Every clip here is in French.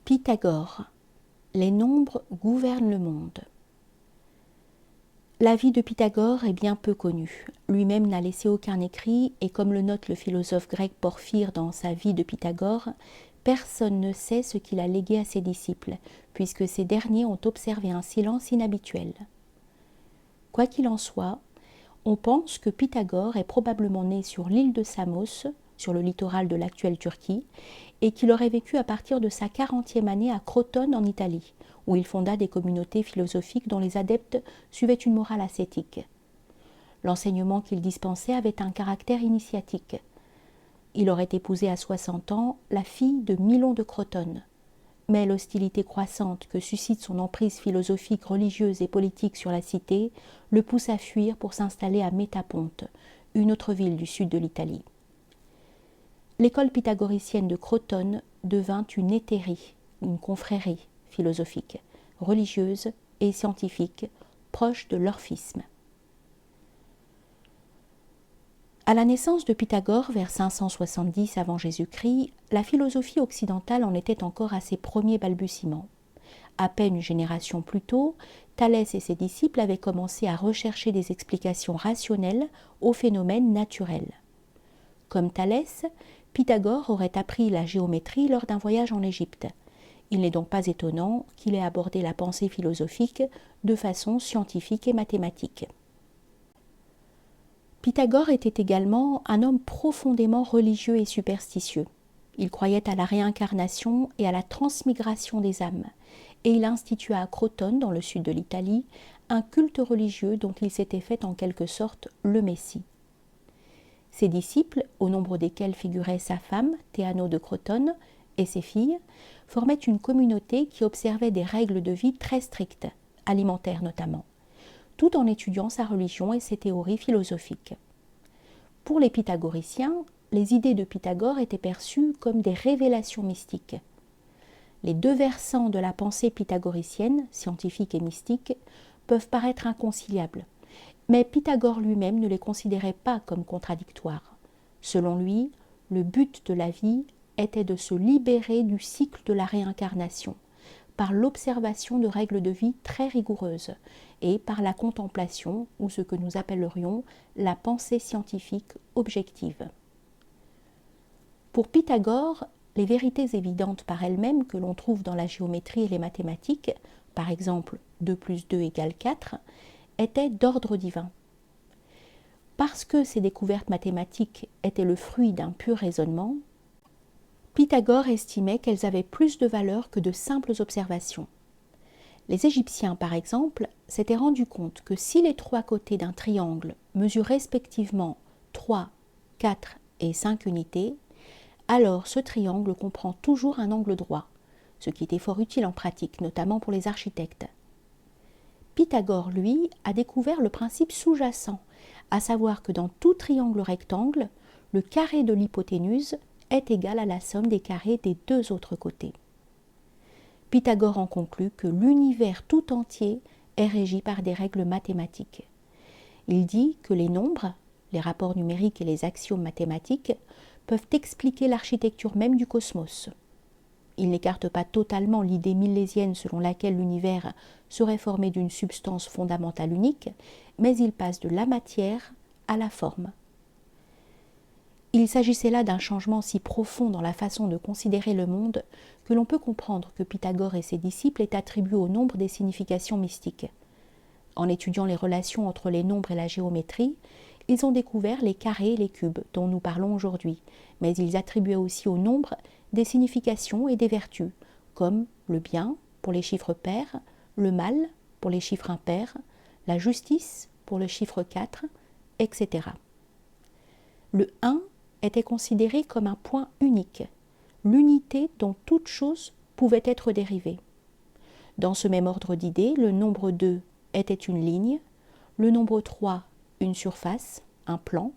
Pythagore. Les nombres gouvernent le monde. La vie de Pythagore est bien peu connue. Lui-même n'a laissé aucun écrit et comme le note le philosophe grec Porphyre dans sa vie de Pythagore, personne ne sait ce qu'il a légué à ses disciples, puisque ces derniers ont observé un silence inhabituel. Quoi qu'il en soit, on pense que Pythagore est probablement né sur l'île de Samos, sur le littoral de l'actuelle Turquie, et qu'il aurait vécu à partir de sa 40e année à Crotone en Italie, où il fonda des communautés philosophiques dont les adeptes suivaient une morale ascétique. L'enseignement qu'il dispensait avait un caractère initiatique. Il aurait épousé à 60 ans la fille de Milon de Crotone. Mais l'hostilité croissante que suscite son emprise philosophique, religieuse et politique sur la cité le pousse à fuir pour s'installer à Métaponte, une autre ville du sud de l'Italie. L'école pythagoricienne de Crotone devint une hétérie, une confrérie philosophique, religieuse et scientifique, proche de l'orphisme. À la naissance de Pythagore, vers 570 avant Jésus-Christ, la philosophie occidentale en était encore à ses premiers balbutiements. À peine une génération plus tôt, Thalès et ses disciples avaient commencé à rechercher des explications rationnelles aux phénomènes naturels. Comme Thalès, Pythagore aurait appris la géométrie lors d'un voyage en Égypte. Il n'est donc pas étonnant qu'il ait abordé la pensée philosophique de façon scientifique et mathématique. Pythagore était également un homme profondément religieux et superstitieux. Il croyait à la réincarnation et à la transmigration des âmes, et il institua à Crotone, dans le sud de l'Italie, un culte religieux dont il s'était fait en quelque sorte le Messie. Ses disciples, au nombre desquels figurait sa femme, Théano de Crotone, et ses filles, formaient une communauté qui observait des règles de vie très strictes, alimentaires notamment, tout en étudiant sa religion et ses théories philosophiques. Pour les pythagoriciens, les idées de Pythagore étaient perçues comme des révélations mystiques. Les deux versants de la pensée pythagoricienne, scientifique et mystique, peuvent paraître inconciliables, mais Pythagore lui-même ne les considérait pas comme contradictoires. Selon lui, le but de la vie était de se libérer du cycle de la réincarnation, par l'observation de règles de vie très rigoureuses et par la contemplation, ou ce que nous appellerions la pensée scientifique objective. Pour Pythagore, les vérités évidentes par elles-mêmes que l'on trouve dans la géométrie et les mathématiques, par exemple 2 plus 2 égale 4, étaient d'ordre divin. Parce que ces découvertes mathématiques étaient le fruit d'un pur raisonnement, Pythagore estimait qu'elles avaient plus de valeur que de simples observations. Les Égyptiens, par exemple, s'étaient rendus compte que si les trois côtés d'un triangle mesurent respectivement 3, 4 et 5 unités, alors ce triangle comprend toujours un angle droit, ce qui était fort utile en pratique, notamment pour les architectes. Pythagore, lui, a découvert le principe sous-jacent, à savoir que dans tout triangle rectangle, le carré de l'hypoténuse est égal à la somme des carrés des deux autres côtés. Pythagore en conclut que l'univers tout entier est régi par des règles mathématiques. Il dit que les nombres, les rapports numériques et les axiomes mathématiques peuvent expliquer l'architecture même du cosmos. Il n'écarte pas totalement l'idée millésienne selon laquelle l'univers serait formé d'une substance fondamentale unique, mais il passe de la matière à la forme. Il s'agissait là d'un changement si profond dans la façon de considérer le monde que l'on peut comprendre que Pythagore et ses disciples aient attribué au nombre des significations mystiques. En étudiant les relations entre les nombres et la géométrie, ils ont découvert les carrés et les cubes dont nous parlons aujourd'hui, mais ils attribuaient aussi au nombre des significations et des vertus, comme le bien pour les chiffres pairs, le mal pour les chiffres impairs, la justice pour le chiffre 4, etc. Le 1 était considéré comme un point unique, l'unité dont toute chose pouvait être dérivée. Dans ce même ordre d'idées, le nombre 2 était une ligne, le nombre 3 une surface, un plan,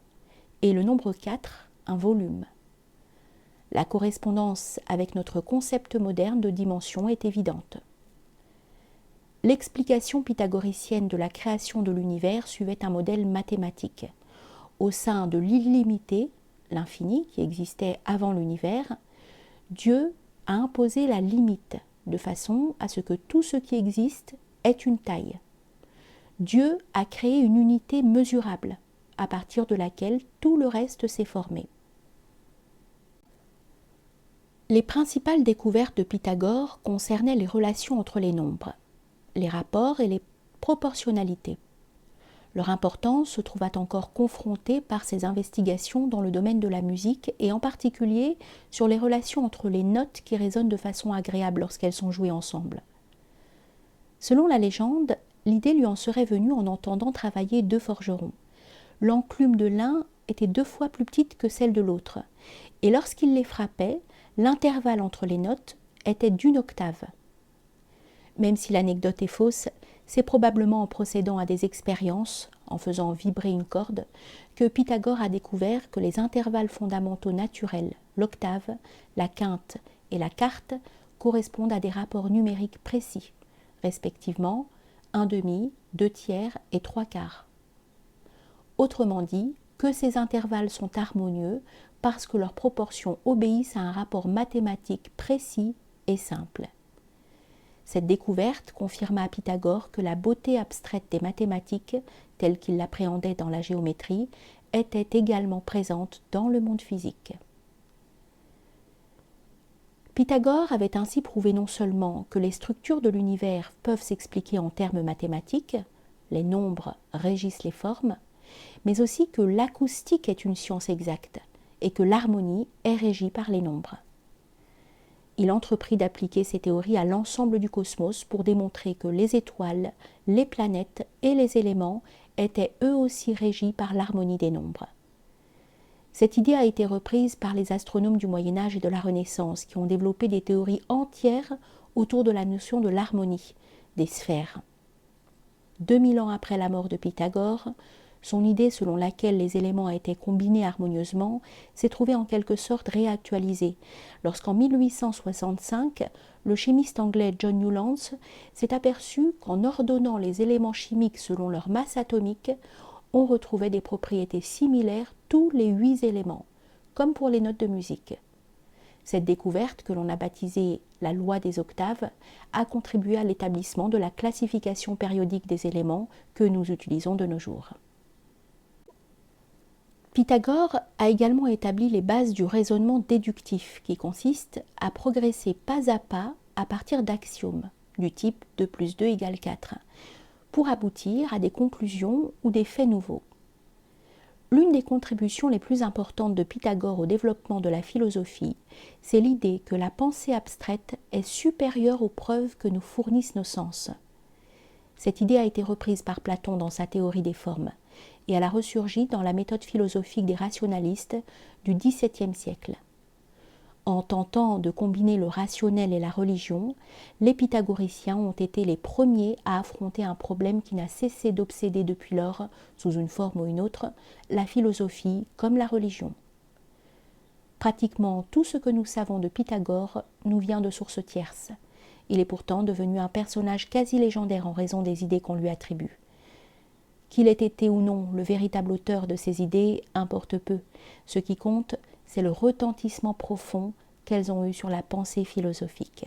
et le nombre 4 un volume. La correspondance avec notre concept moderne de dimension est évidente. L'explication pythagoricienne de la création de l'univers suivait un modèle mathématique. Au sein de l'illimité, l'infini qui existait avant l'univers, Dieu a imposé la limite, de façon à ce que tout ce qui existe ait une taille. Dieu a créé une unité mesurable, à partir de laquelle tout le reste s'est formé. Les principales découvertes de Pythagore concernaient les relations entre les nombres, les rapports et les proportionnalités. Leur importance se trouva encore confrontée par ses investigations dans le domaine de la musique et en particulier sur les relations entre les notes qui résonnent de façon agréable lorsqu'elles sont jouées ensemble. Selon la légende, l'idée lui en serait venue en entendant travailler deux forgerons. L'enclume de l'un était 2 fois plus petite que celle de l'autre, et lorsqu'il les frappait, l'intervalle entre les notes était d'1 octave. Même si l'anecdote est fausse, c'est probablement en procédant à des expériences, en faisant vibrer une corde, que Pythagore a découvert que les intervalles fondamentaux naturels, l'octave, la quinte et la quarte, correspondent à des rapports numériques précis, respectivement 1/2, 2/3 et 3/4. Autrement dit, que ces intervalles sont harmonieux parce que leurs proportions obéissent à un rapport mathématique précis et simple. Cette découverte confirma à Pythagore que la beauté abstraite des mathématiques, telle qu'il l'appréhendait dans la géométrie, était également présente dans le monde physique. Pythagore avait ainsi prouvé non seulement que les structures de l'univers peuvent s'expliquer en termes mathématiques, les nombres régissent les formes, mais aussi que l'acoustique est une science exacte et que l'harmonie est régie par les nombres. Il entreprit d'appliquer ces théories à l'ensemble du cosmos pour démontrer que les étoiles, les planètes et les éléments étaient eux aussi régis par l'harmonie des nombres. Cette idée a été reprise par les astronomes du Moyen Âge et de la Renaissance qui ont développé des théories entières autour de la notion de l'harmonie des sphères. 2000 ans après la mort de Pythagore, son idée selon laquelle les éléments étaient combinés harmonieusement s'est trouvée en quelque sorte réactualisée, lorsqu'en 1865, le chimiste anglais John Newlands s'est aperçu qu'en ordonnant les éléments chimiques selon leur masse atomique, on retrouvait des propriétés similaires tous les 8 éléments, comme pour les notes de musique. Cette découverte, que l'on a baptisée la loi des octaves, a contribué à l'établissement de la classification périodique des éléments que nous utilisons de nos jours. Pythagore a également établi les bases du raisonnement déductif qui consiste à progresser pas à partir d'axiomes du type 2 plus 2 égale 4 pour aboutir à des conclusions ou des faits nouveaux. L'une des contributions les plus importantes de Pythagore au développement de la philosophie, c'est l'idée que la pensée abstraite est supérieure aux preuves que nous fournissent nos sens. Cette idée a été reprise par Platon dans sa théorie des formes et elle a ressurgi dans la méthode philosophique des rationalistes du XVIIe siècle. En tentant de combiner le rationnel et la religion, les pythagoriciens ont été les premiers à affronter un problème qui n'a cessé d'obséder depuis lors, sous une forme ou une autre, la philosophie comme la religion. Pratiquement tout ce que nous savons de Pythagore nous vient de sources tierces. Il est pourtant devenu un personnage quasi légendaire en raison des idées qu'on lui attribue. Qu'il ait été ou non le véritable auteur de ces idées importe peu. Ce qui compte, c'est le retentissement profond qu'elles ont eu sur la pensée philosophique.